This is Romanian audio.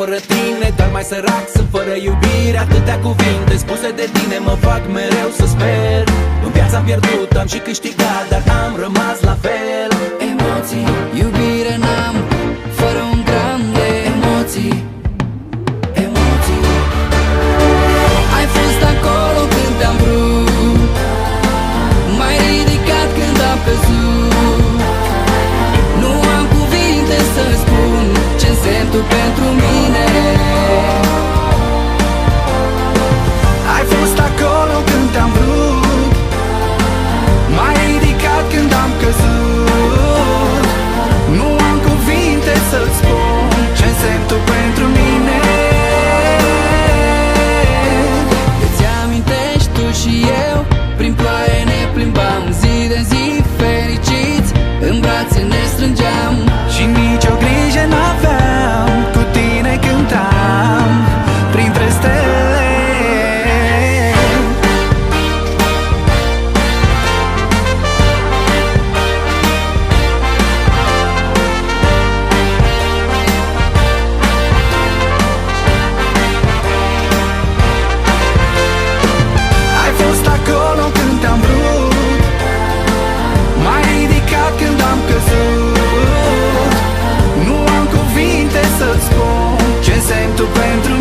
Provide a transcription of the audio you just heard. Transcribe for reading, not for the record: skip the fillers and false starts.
fără tine, dar mai sărac sunt fără iubire. Atâtea cuvinte spuse de tine mă fac mereu să sper. În viața am pierdut, am și câștigat, dar am rămas la fel. Emoții, iubire n-am, fără un gram de emoții. Emoții. Ai fost acolo când te-am vrut, m-ai ridicat când am căzut. Nu am cuvinte să spun ce însemni tu pentru mine. Ai fost acolo când te-am vrut, m-ai ridicat când am căzut. Nu am cuvinte să-ți spun ce însemni tu pentru mine. Îți amintești tu și eu, prin ploaie ne plimbam, zi de zi fericiți, în brațe ne strângeam. Și nicio grijă n-aveam, cu tine cântam printre stele. Ai fost acolo când te-am vrut, m-ai ridicat când am căzut. Nu am cuvinte să-ți spun ce însemni tu pentru